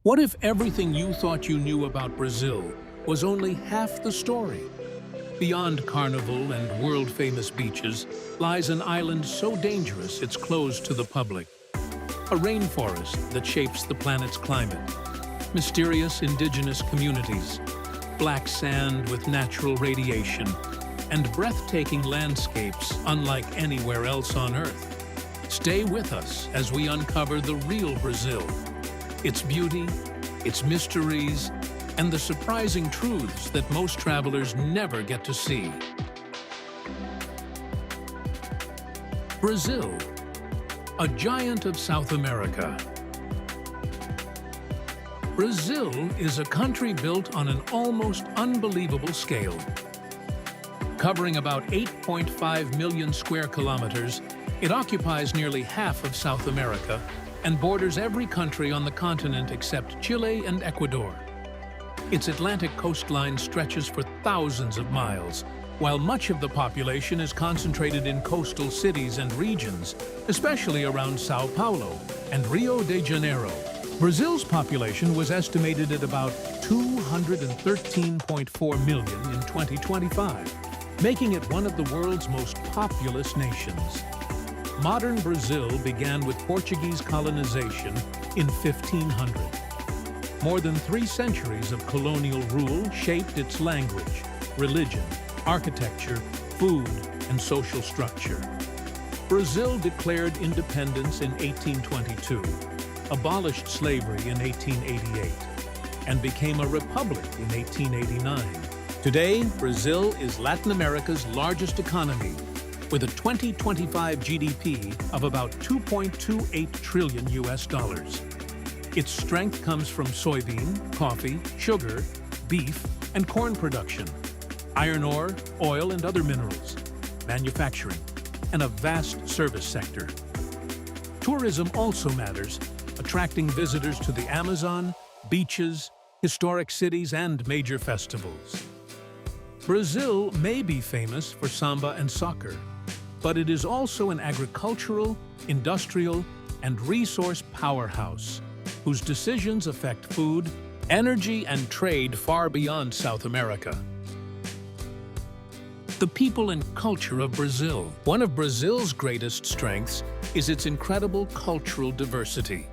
What if everything you thought you knew about Brazil was only half the story? Beyond Carnival and world-famous beaches lies an island so dangerous it's closed to the public. A rainforest that shapes the planet's climate. Mysterious indigenous communities. Black sand with natural radiation. And breathtaking landscapes unlike anywhere else on Earth. Stay with us as we uncover the real Brazil. Its beauty, its mysteries, and the surprising truths that most travelers never get to see. Brazil, a giant of South America. Brazil is a country built on an almost unbelievable scale. Covering about 8.5 million square kilometers, it occupies nearly half of South America and borders every country on the continent except Chile and Ecuador. Its Atlantic coastline stretches for thousands of miles, while much of the population is concentrated in coastal cities and regions, especially around Sao Paulo and Rio de Janeiro. Brazil's population was estimated at about 213.4 million in 2025, making it one of the world's most populous nations. Modern Brazil began with Portuguese colonization in 1500. More than 3 centuries of colonial rule shaped its language, religion, architecture, food, and social structure. Brazil declared independence in 1822, abolished slavery in 1888, and became a republic in 1889. Today, Brazil is Latin America's largest economy, with a 2025 GDP of about $2.28 trillion. Its strength comes from soybean, coffee, sugar, beef, and corn production, iron ore, oil and other minerals, manufacturing, and a vast service sector. Tourism also matters, attracting visitors to the Amazon, beaches, historic cities, and major festivals. Brazil may be famous for samba and soccer, but it is also an agricultural, industrial, and resource powerhouse, whose decisions affect food, energy, and trade far beyond South America. The people and culture of Brazil. One of Brazil's greatest strengths is its incredible cultural diversity.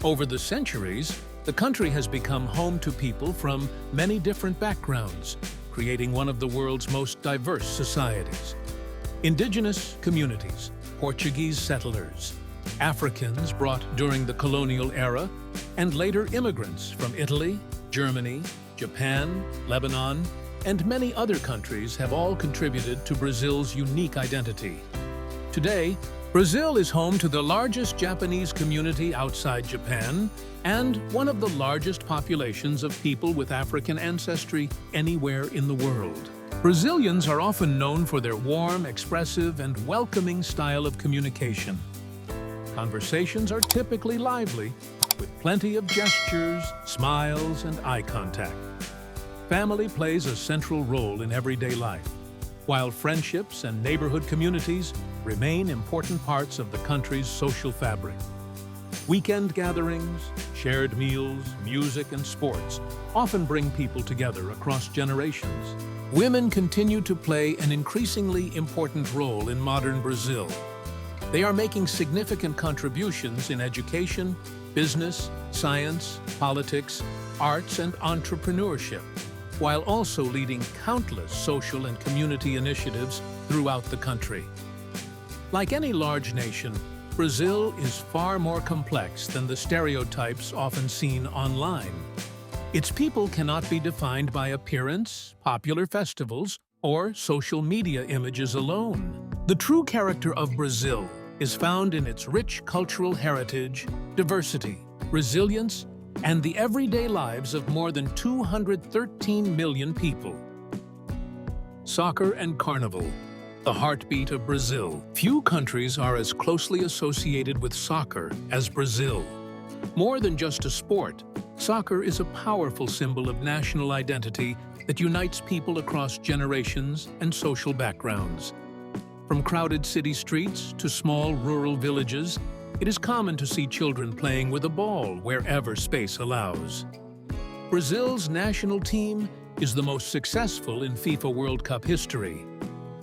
Over the centuries, the country has become home to people from many different backgrounds, creating one of the world's most diverse societies. Indigenous communities, Portuguese settlers, Africans brought during the colonial era, and later immigrants from Italy, Germany, Japan, Lebanon, and many other countries have all contributed to Brazil's unique identity. Today, Brazil is home to the largest Japanese community outside Japan and one of the largest populations of people with African ancestry anywhere in the world. Brazilians are often known for their warm, expressive, and welcoming style of communication. Conversations are typically lively, with plenty of gestures, smiles, and eye contact. Family plays a central role in everyday life, while friendships and neighborhood communities remain important parts of the country's social fabric. Weekend gatherings, shared meals, music, and sports often bring people together across generations. Women continue to play an increasingly important role in modern Brazil. They are making significant contributions in education, business, science, politics, arts, and entrepreneurship, while also leading countless social and community initiatives throughout the country. Like any large nation, Brazil is far more complex than the stereotypes often seen online. Its people cannot be defined by appearance, popular festivals, or social media images alone. The true character of Brazil is found in its rich cultural heritage, diversity, resilience, and the everyday lives of more than 213 million people. Soccer and Carnival, the heartbeat of Brazil. Few countries are as closely associated with soccer as Brazil. More than just a sport, soccer is a powerful symbol of national identity that unites people across generations and social backgrounds. From crowded city streets to small rural villages, it is common to see children playing with a ball wherever space allows. Brazil's national team is the most successful in FIFA World Cup history,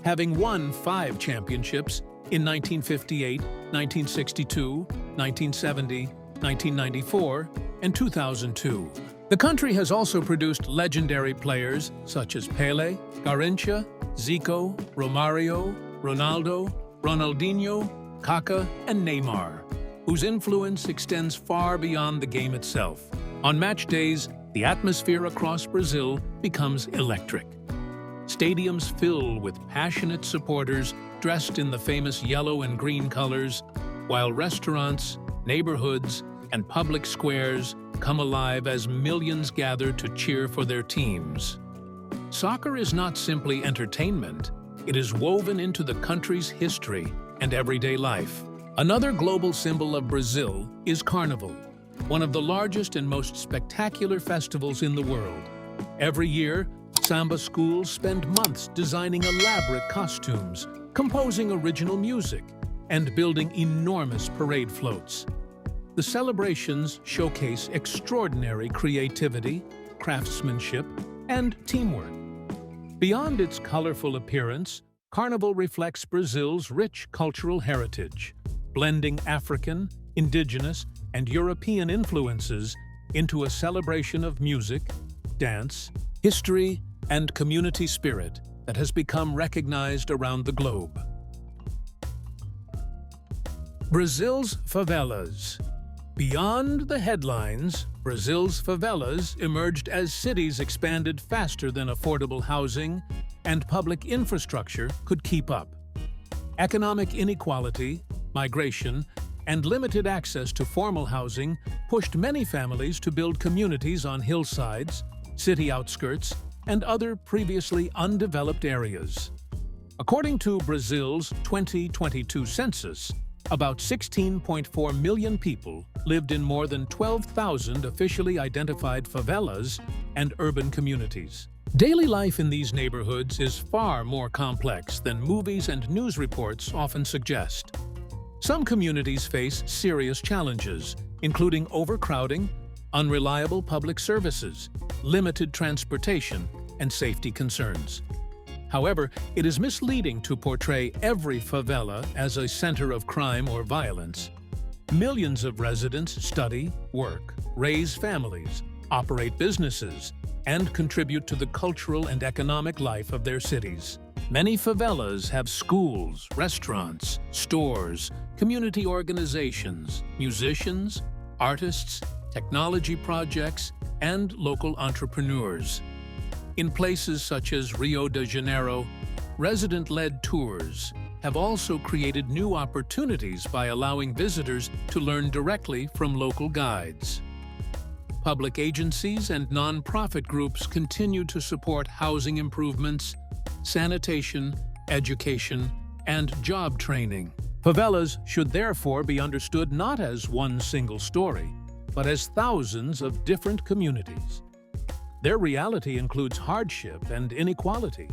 having won 5 championships in 1958, 1962, 1970, 1994, and 2002. The country has also produced legendary players such as Pelé, Garrincha, Zico, Romario, Ronaldo, Ronaldinho, Kaká, and Neymar, whose influence extends far beyond the game itself. On match days, the atmosphere across Brazil becomes electric. Stadiums fill with passionate supporters dressed in the famous yellow and green colors, while restaurants, neighborhoods, and public squares come alive as millions gather to cheer for their teams. Soccer is not simply entertainment, it is woven into the country's history and everyday life. Another global symbol of Brazil is Carnival, one of the largest and most spectacular festivals in the world. Every year, samba schools spend months designing elaborate costumes, composing original music, and building enormous parade floats. The celebrations showcase extraordinary creativity, craftsmanship, and teamwork. Beyond its colorful appearance, Carnival reflects Brazil's rich cultural heritage, blending African, Indigenous, and European influences into a celebration of music, dance, history, and community spirit that has become recognized around the globe. Brazil's favelas. Beyond the headlines, Brazil's favelas emerged as cities expanded faster than affordable housing and public infrastructure could keep up. Economic inequality, migration, and limited access to formal housing pushed many families to build communities on hillsides, city outskirts, and other previously undeveloped areas. According to Brazil's 2022 census, about 16.4 million people lived in more than 12,000 officially identified favelas and urban communities. Daily life in these neighborhoods is far more complex than movies and news reports often suggest. Some communities face serious challenges, including overcrowding, unreliable public services, limited transportation, and safety concerns. However, it is misleading to portray every favela as a center of crime or violence. Millions of residents study, work, raise families, operate businesses, and contribute to the cultural and economic life of their cities. Many favelas have schools, restaurants, stores, community organizations, musicians, artists, technology projects, and local entrepreneurs. In places such as Rio de Janeiro, resident-led tours have also created new opportunities by allowing visitors to learn directly from local guides. Public agencies and non-profit groups continue to support housing improvements, sanitation, education, and job training. Favelas should therefore be understood not as one single story, but as thousands of different communities. Their reality includes hardship and inequality,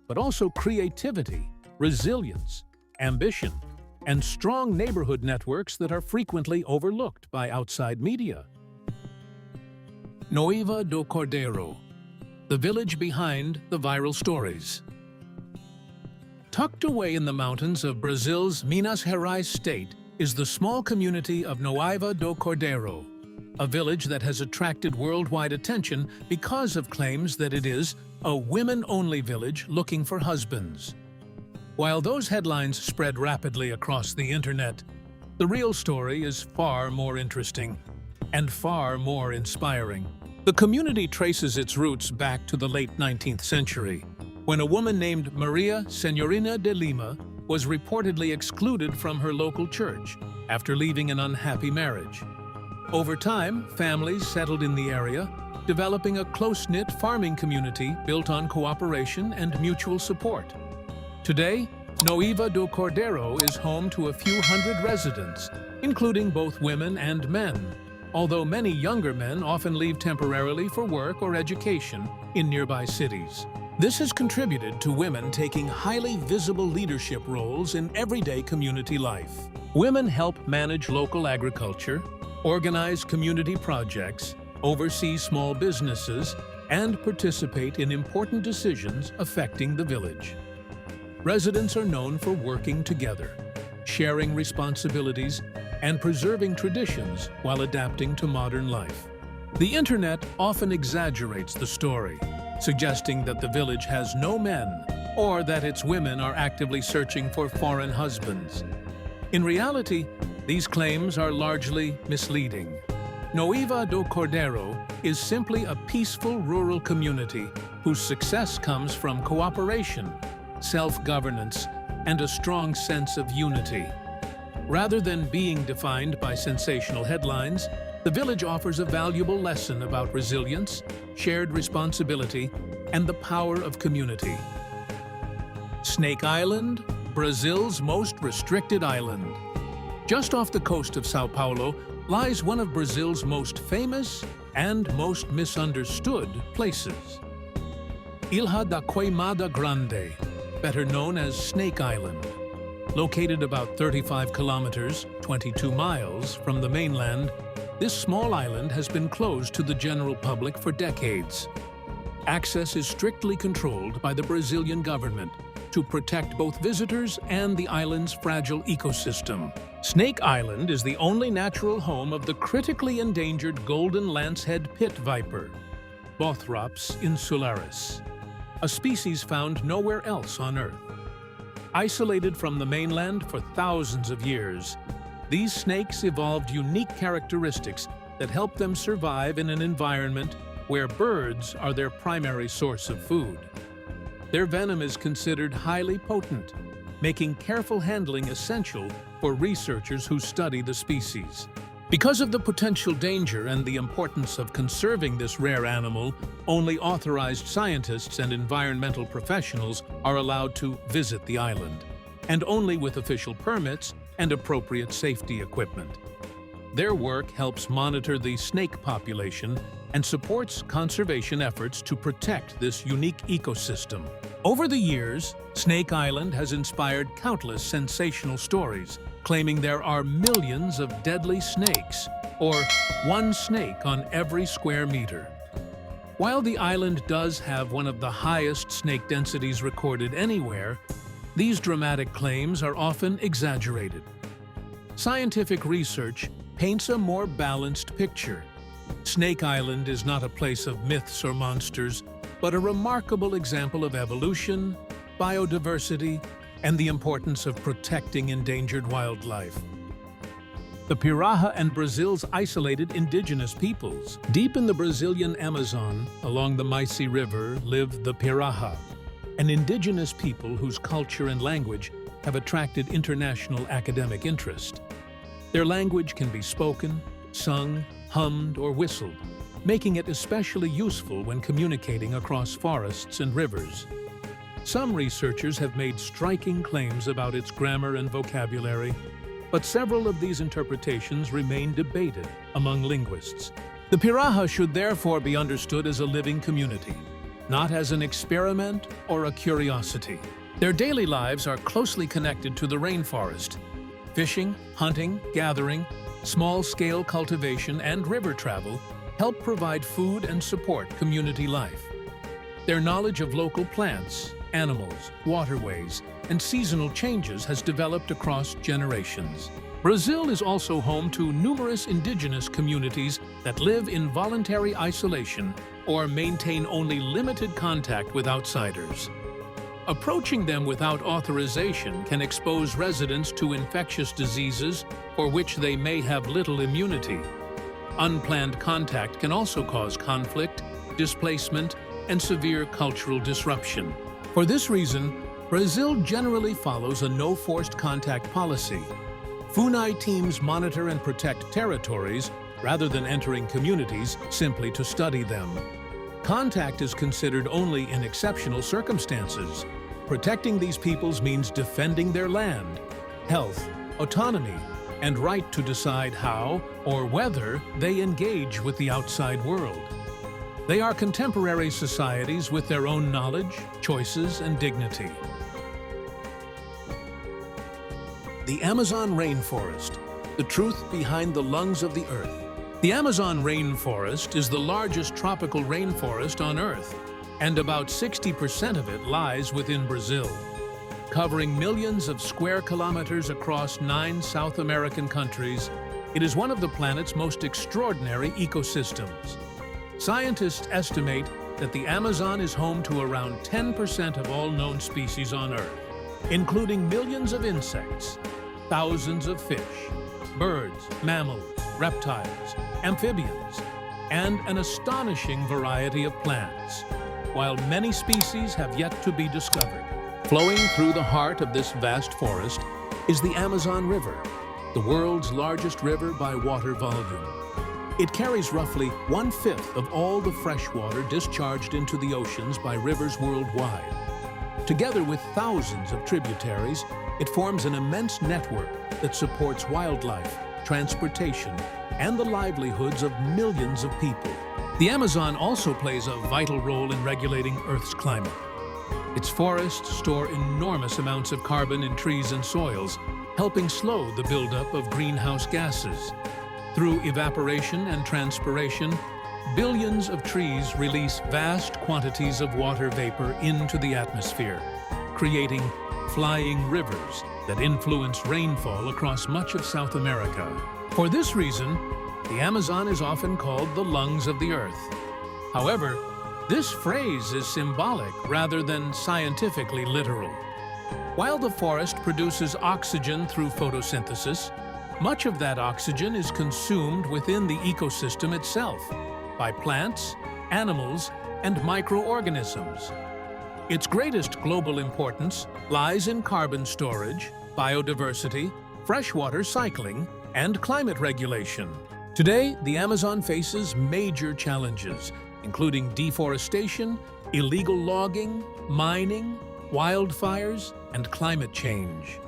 but also creativity, resilience, ambition, and strong neighborhood networks that are frequently overlooked by outside media. Noiva do Cordeiro, the village behind the viral stories. Tucked away in the mountains of Brazil's Minas Gerais state is the small community of Noiva do Cordeiro, a village that has attracted worldwide attention because of claims that it is a women-only village looking for husbands. While those headlines spread rapidly across the internet, the real story is far more interesting and far more inspiring. The community traces its roots back to the late 19th century, when a woman named Maria Senhorina de Lima was reportedly excluded from her local church after leaving an unhappy marriage. Over time, families settled in the area, developing a close-knit farming community built on cooperation and mutual support. Today, Noiva do Cordeiro is home to a few hundred residents, including both women and men, although many younger men often leave temporarily for work or education in nearby cities. This has contributed to women taking highly visible leadership roles in everyday community life. Women help manage local agriculture, organize community projects, oversee small businesses, and participate in important decisions affecting the village. Residents are known for working together, sharing responsibilities, and preserving traditions while adapting to modern life. The internet often exaggerates the story, suggesting that the village has no men or that its women are actively searching for foreign husbands. In reality, these claims are largely misleading. Noiva do Cordeiro is simply a peaceful rural community whose success comes from cooperation, self-governance, and a strong sense of unity. Rather than being defined by sensational headlines, the village offers a valuable lesson about resilience, shared responsibility, and the power of community. Snake Island, Brazil's most restricted island. Just off the coast of São Paulo lies one of Brazil's most famous and most misunderstood places. Ilha da Queimada Grande, better known as Snake Island. Located about 35 kilometers, 22 miles from the mainland, this small island has been closed to the general public for decades. Access is strictly controlled by the Brazilian government to protect both visitors and the island's fragile ecosystem. Snake Island is the only natural home of the critically endangered golden lancehead pit viper, Bothrops insularis, a species found nowhere else on Earth. Isolated from the mainland for thousands of years, these snakes evolved unique characteristics that help them survive in an environment where birds are their primary source of food. Their venom is considered highly potent, making careful handling essential for researchers who study the species. Because of the potential danger and the importance of conserving this rare animal, only authorized scientists and environmental professionals are allowed to visit the island, and only with official permits and appropriate safety equipment. Their work helps monitor the snake population and supports conservation efforts to protect this unique ecosystem. Over the years, Snake Island has inspired countless sensational stories, claiming there are millions of deadly snakes, or one snake on every square meter. While the island does have one of the highest snake densities recorded anywhere, these dramatic claims are often exaggerated. Scientific research paints a more balanced picture. Snake Island is not a place of myths or monsters, but a remarkable example of evolution, biodiversity, and the importance of protecting endangered wildlife. The Pirahã and Brazil's isolated indigenous peoples. Deep in the Brazilian Amazon, along the Maici River, live the Pirahã, an indigenous people whose culture and language have attracted international academic interest. Their language can be spoken, sung, hummed, or whistled, making it especially useful when communicating across forests and rivers. Some researchers have made striking claims about its grammar and vocabulary, but several of these interpretations remain debated among linguists. The Pirahã should therefore be understood as a living community, not as an experiment or a curiosity. Their daily lives are closely connected to the rainforest. Fishing, hunting, gathering, small-scale cultivation, and river travel help provide food and support community life. Their knowledge of local plants, animals, waterways, and seasonal changes has developed across generations. Brazil is also home to numerous indigenous communities that live in voluntary isolation or maintain only limited contact with outsiders. Approaching them without authorization can expose residents to infectious diseases for which they may have little immunity. Unplanned contact can also cause conflict, displacement, and severe cultural disruption. For this reason, Brazil generally follows a no-forced contact policy. FUNAI teams monitor and protect territories rather than entering communities simply to study them. Contact is considered only in exceptional circumstances. Protecting these peoples means defending their land, health, autonomy, and right to decide how or whether they engage with the outside world. They are contemporary societies with their own knowledge, choices, and dignity. The Amazon rainforest, the truth behind the lungs of the earth. The Amazon rainforest is the largest tropical rainforest on Earth, and about 60% of it lies within Brazil. Covering millions of square kilometers across 9 South American countries, it is one of the planet's most extraordinary ecosystems. Scientists estimate that the Amazon is home to around 10% of all known species on Earth, including millions of insects, thousands of fish, birds, mammals, reptiles, amphibians, and an astonishing variety of plants, while many species have yet to be discovered. Flowing through the heart of this vast forest is the Amazon River, the world's largest river by water volume. It carries roughly 1/5 of all the fresh water discharged into the oceans by rivers worldwide. Together with thousands of tributaries, it forms an immense network that supports wildlife, transportation, and the livelihoods of millions of people. The Amazon also plays a vital role in regulating Earth's climate. Its forests store enormous amounts of carbon in trees and soils, helping slow the buildup of greenhouse gases. Through evaporation and transpiration, billions of trees release vast quantities of water vapor into the atmosphere, creating flying rivers that influence rainfall across much of South America. For this reason, the Amazon is often called the lungs of the earth. However, this phrase is symbolic rather than scientifically literal. While the forest produces oxygen through photosynthesis, much of that oxygen is consumed within the ecosystem itself by plants, animals, and microorganisms. Its greatest global importance lies in carbon storage, biodiversity, freshwater cycling, and climate regulation. Today, the Amazon faces major challenges, including deforestation, illegal logging, mining, wildfires, and climate change.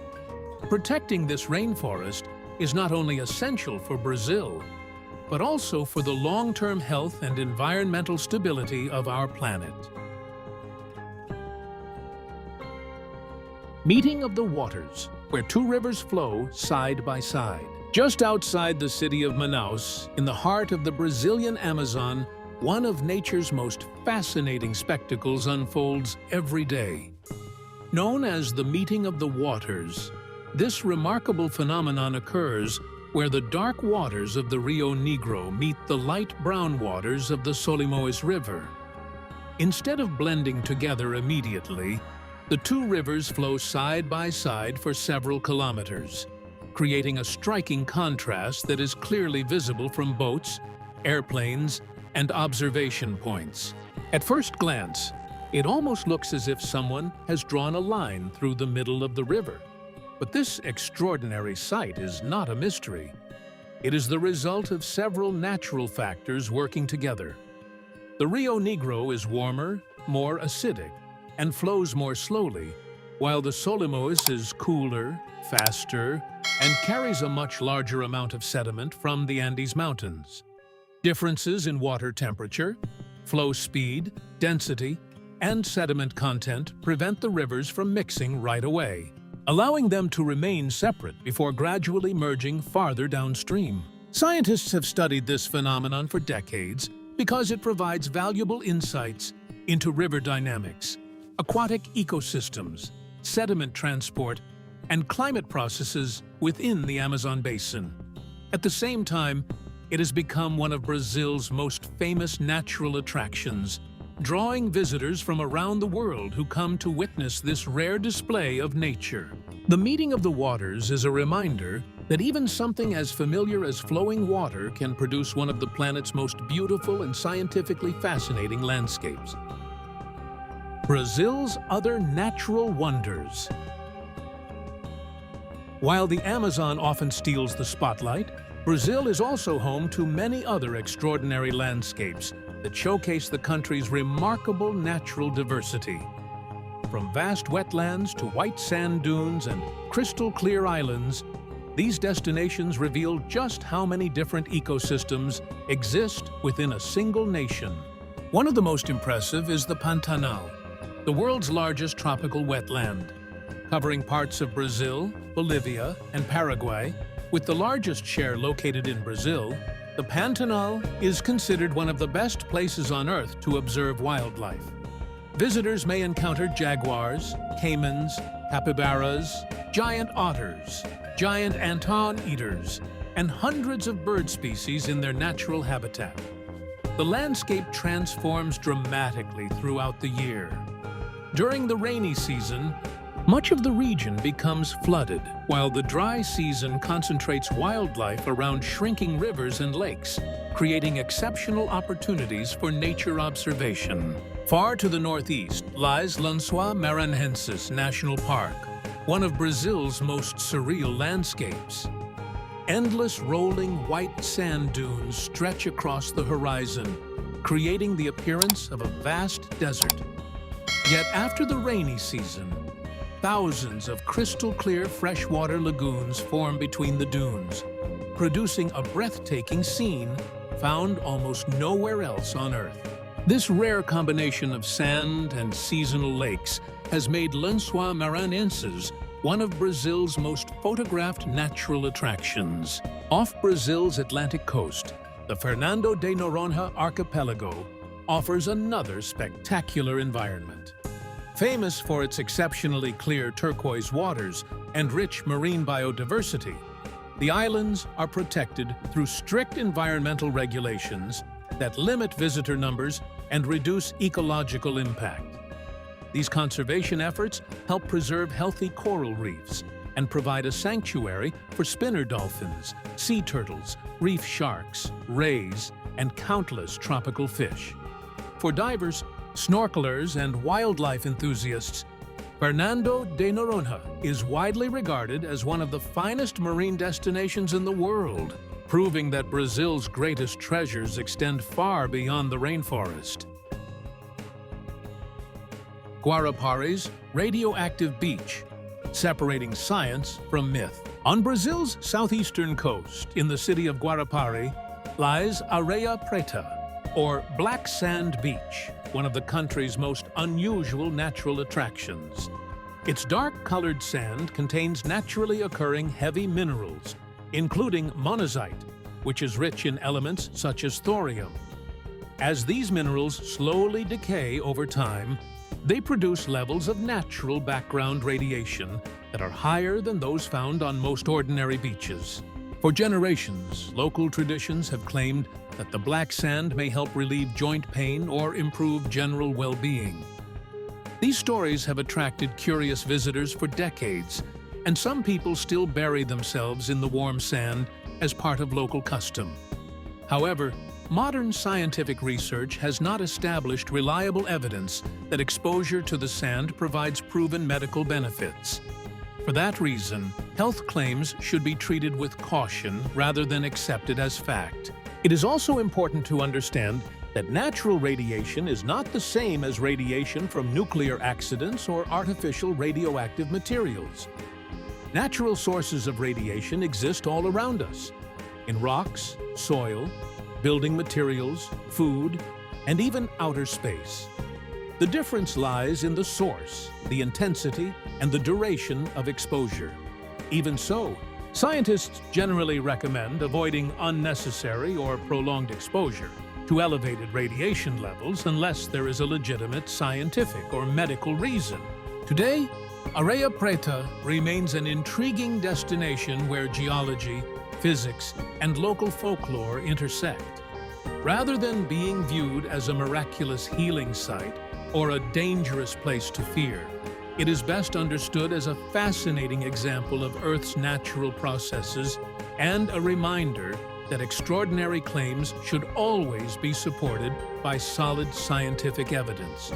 Protecting this rainforest is not only essential for Brazil, but also for the long-term health and environmental stability of our planet. Meeting of the waters, where 2 rivers flow side by side. Just outside the city of Manaus, in the heart of the Brazilian Amazon, one of nature's most fascinating spectacles unfolds every day. Known as the meeting of the waters, this remarkable phenomenon occurs where the dark waters of the Rio Negro meet the light brown waters of the Solimões River. Instead of blending together immediately, the 2 rivers flow side by side for several kilometers, creating a striking contrast that is clearly visible from boats, airplanes, and observation points. At first glance, it almost looks as if someone has drawn a line through the middle of the river. But this extraordinary sight is not a mystery. It is the result of several natural factors working together. The Rio Negro is warmer, more acidic, and flows more slowly, while the Solimões is cooler, faster, and carries a much larger amount of sediment from the Andes Mountains. Differences in water temperature, flow speed, density, and sediment content prevent the rivers from mixing right away, allowing them to remain separate before gradually merging farther downstream. Scientists have studied this phenomenon for decades because it provides valuable insights into river dynamics, aquatic ecosystems, sediment transport, and climate processes within the Amazon basin. At the same time, it has become one of Brazil's most famous natural attractions, drawing visitors from around the world who come to witness this rare display of nature. The meeting of the waters is a reminder that even something as familiar as flowing water can produce one of the planet's most beautiful and scientifically fascinating landscapes. Brazil's other natural wonders. While the Amazon often steals the spotlight, Brazil is also home to many other extraordinary landscapes that showcase the country's remarkable natural diversity. From vast wetlands to white sand dunes and crystal-clear islands, these destinations reveal just how many different ecosystems exist within a single nation. One of the most impressive is the Pantanal, the world's largest tropical wetland. covering parts of Brazil, Bolivia, and Paraguay. With the largest share located in Brazil, the Pantanal is considered one of the best places on Earth to observe wildlife. Visitors may encounter jaguars, caimans, capybaras, giant otters, giant anteaters, and hundreds of bird species in their natural habitat. The landscape transforms dramatically throughout the year. During the rainy season, much of the region becomes flooded, while the dry season concentrates wildlife around shrinking rivers and lakes, creating exceptional opportunities for nature observation. Far to the northeast lies Lençóis Maranhenses National Park, one of Brazil's most surreal landscapes. Endless rolling white sand dunes stretch across the horizon, creating the appearance of a vast desert. Yet after the rainy season, thousands of crystal-clear freshwater lagoons form between the dunes, producing a breathtaking scene found almost nowhere else on Earth. This rare combination of sand and seasonal lakes has made Lençóis Maranhenses one of Brazil's most photographed natural attractions. Off Brazil's Atlantic coast, the Fernando de Noronha archipelago offers another spectacular environment. Famous for its exceptionally clear turquoise waters and rich marine biodiversity, the islands are protected through strict environmental regulations that limit visitor numbers and reduce ecological impact. These conservation efforts help preserve healthy coral reefs and provide a sanctuary for spinner dolphins, sea turtles, reef sharks, rays, and countless tropical fish. For divers, snorkelers, and wildlife enthusiasts, Fernando de Noronha is widely regarded as one of the finest marine destinations in the world, proving that Brazil's greatest treasures extend far beyond the rainforest. Guarapari's Radioactive Beach, separating science from myth. On Brazil's southeastern coast, in the city of Guarapari, lies Areia Preta, or Black Sand Beach, one of the country's most unusual natural attractions. Its dark-colored sand contains naturally occurring heavy minerals, including monazite, which is rich in elements such as thorium. As these minerals slowly decay over time, they produce levels of natural background radiation that are higher than those found on most ordinary beaches. For generations, local traditions have claimed that the black sand may help relieve joint pain or improve general well-being. These stories have attracted curious visitors for decades, and some people still bury themselves in the warm sand as part of local custom. However, modern scientific research has not established reliable evidence that exposure to the sand provides proven medical benefits. For that reason, health claims should be treated with caution rather than accepted as fact. It is also important to understand that natural radiation is not the same as radiation from nuclear accidents or artificial radioactive materials. Natural sources of radiation exist all around us, in rocks, soil, building materials, food, and even outer space. The difference lies in the source, the intensity, and the duration of exposure. Even so, scientists generally recommend avoiding unnecessary or prolonged exposure to elevated radiation levels unless there is a legitimate scientific or medical reason. Today, Areia Preta remains an intriguing destination where geology, physics, and local folklore intersect. Rather than being viewed as a miraculous healing site or a dangerous place to fear, it is best understood as a fascinating example of Earth's natural processes and a reminder that extraordinary claims should always be supported by solid scientific evidence.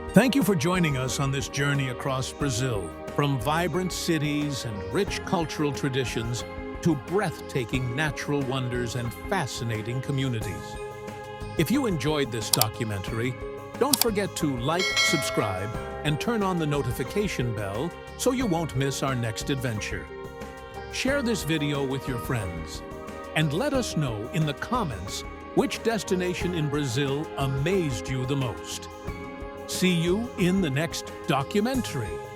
Thank you for joining us on this journey across Brazil, from vibrant cities and rich cultural traditions to breathtaking natural wonders and fascinating communities. If you enjoyed this documentary, don't forget to like, subscribe, and turn on the notification bell so you won't miss our next adventure. Share this video with your friends, and let us know in the comments which destination in Brazil amazed you the most. See you in the next documentary.